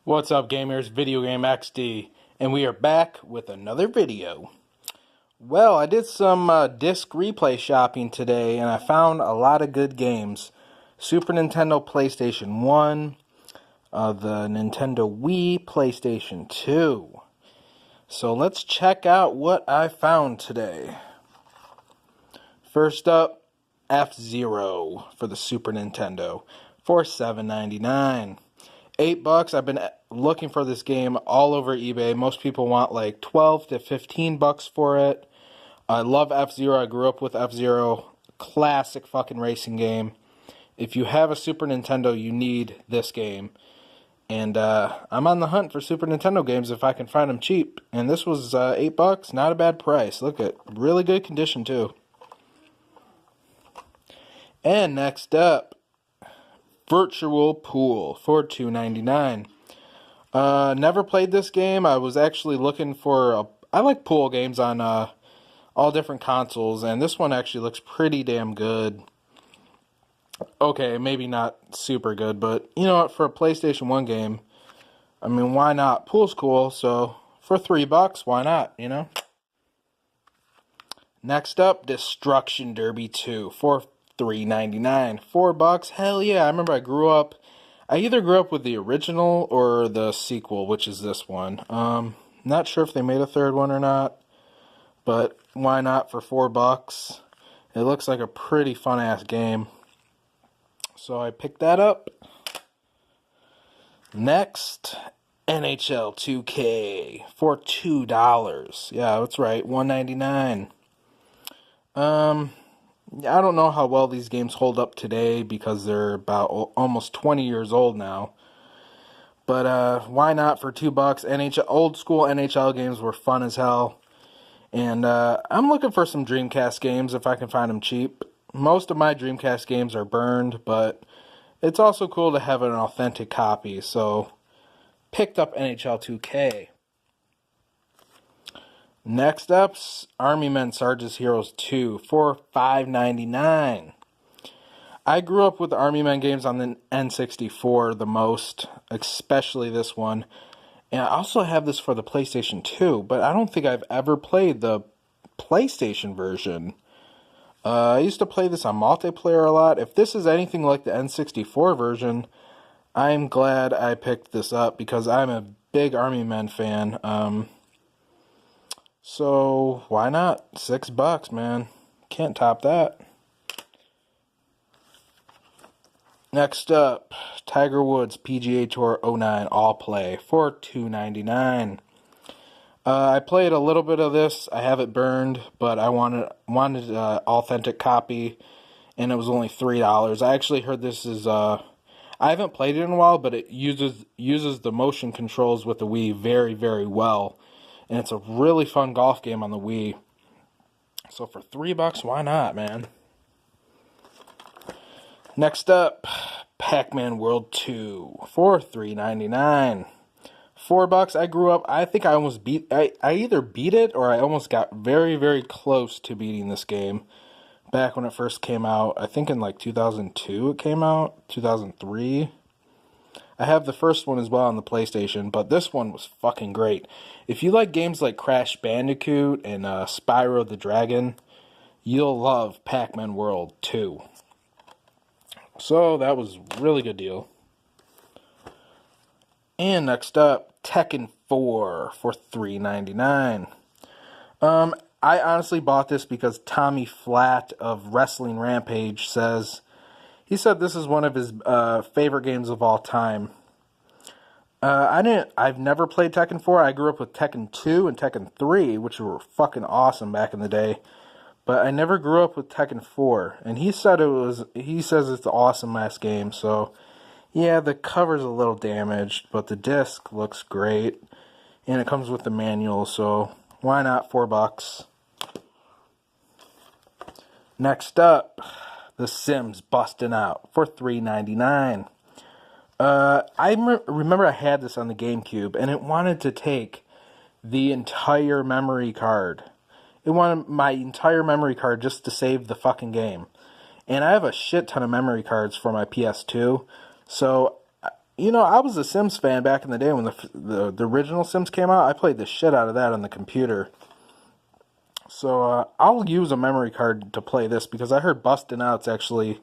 What's up, gamers? Video Game XD, and we are back with another video. Well, I did some disc replay shopping today, and I found a lot of good games. Super Nintendo, PlayStation 1, the Nintendo Wii, PlayStation 2. So let's check out what I found today. First up, F-Zero for the Super Nintendo for $7.99. $8. I've been looking for this game all over eBay. Most people want like 12 to 15 bucks for it. I love F-Zero. I grew up with F-Zero. Classic fucking racing game. If you have a Super Nintendo, you need this game. And I'm on the hunt for Super Nintendo games if I can find them cheap. And this was $8. Not a bad price. Look at really good condition too. And next up, Virtual Pool for $2.99. Never played this game. I was actually looking for I like pool games on all different consoles, and this one actually looks pretty damn good. Okay, maybe not super good, but you know what? For a PlayStation 1 game, I mean, why not? Pool's cool, so for $3, why not? You know. Next up, Destruction Derby 2 for $3.99. $4. Hell yeah! I remember I either grew up with the original or the sequel, which is this one. Not sure if they made a third one or not, but why not for $4? It looks like a pretty fun ass game, so I picked that up. Next, NHL 2K for $2. Yeah, that's right, $1.99. I don't know how well these games hold up today because they're about almost 20 years old now. But why not for $2? NHL, old school NHL games were fun as hell. And I'm looking for some Dreamcast games if I can find them cheap. Most of my Dreamcast games are burned, but it's also cool to have an authentic copy. So picked up NHL 2K. Next up, Army Men Sarge's Heroes 2 for $5.99. I grew up with the Army Men games on the N64 the most, especially this one. And I also have this for the PlayStation 2, but I don't think I've ever played the PlayStation version. I used to play this on multiplayer a lot. If this is anything like the N64 version, I'm glad I picked this up because I'm a big Army Men fan. So, why not? $6, man. Can't top that. Next up, Tiger Woods PGA Tour 09 All Play for $2.99. I played a little bit of this. I have it burned, but I wanted an authentic copy, and it was only $3. I actually heard this is I haven't played it in a while, but it uses the motion controls with the Wii very, very well. And it's a really fun golf game on the Wii. So for $3, why not, man? Next up, Pac-Man World 2 for $3.99. $4. I grew up, I think I almost I either beat it or I almost got very, very close to beating this game. Back when it first came out, I think in like 2002 it came out, 2003. I have the first one as well on the PlayStation, but this one was fucking great. If you like games like Crash Bandicoot and Spyro the Dragon, you'll love Pac-Man World 2. So that was a really good deal. And next up, Tekken 4 for $3.99. I honestly bought this because Tommy Flat of Wrestling Rampage he said this is one of his favorite games of all time. I've never played Tekken 4. I grew up with Tekken 2 and Tekken 3, which were fucking awesome back in the day. But I never grew up with Tekken 4. And he says it's an awesome last game. So, yeah, the cover's a little damaged, but the disc looks great. And it comes with the manual, so why not $4? Next up, The Sims Bustin' Out for $3.99. I remember I had this on the GameCube, and it wanted to take the entire memory card. It wanted my entire memory card just to save the fucking game. And I have a shit ton of memory cards for my PS2, so, I was a Sims fan back in the day when the original Sims came out. I played the shit out of that on the computer. So I'll use a memory card to play this because I heard Bustin' Out's actually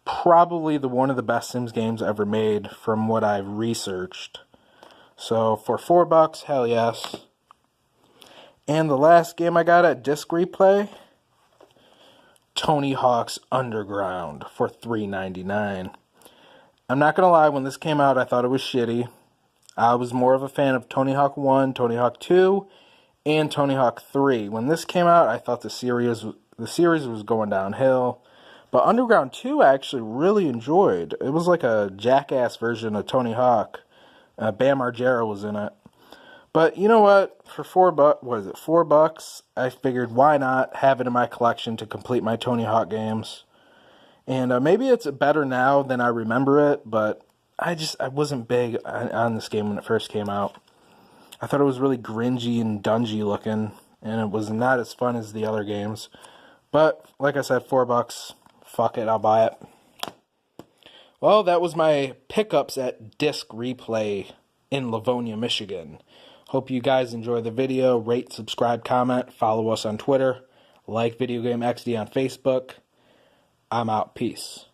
probably one of the best Sims games ever made from what I've researched. So for $4, hell yes. And the last game I got at Disc Replay, Tony Hawk's Underground for $3.99. I'm not going to lie, when this came out, I thought it was shitty. I was more of a fan of Tony Hawk 1, Tony Hawk 2, and Tony Hawk 3. When this came out, I thought the series was going downhill. But Underground 2 I actually really enjoyed. It was like a jackass version of Tony Hawk. Bam Margera was in it. But you know what? For $4, I figured why not have it in my collection to complete my Tony Hawk games. And maybe it's better now than I remember it, but I wasn't big on this game when it first came out. I thought it was really gringy and dungy looking, and it was not as fun as the other games. But, like I said, $4, fuck it, I'll buy it. Well, that was my pickups at Disc Replay in Livonia, Michigan. Hope you guys enjoy the video. Rate, subscribe, comment, follow us on Twitter, like Video Game XD on Facebook. I'm out. Peace.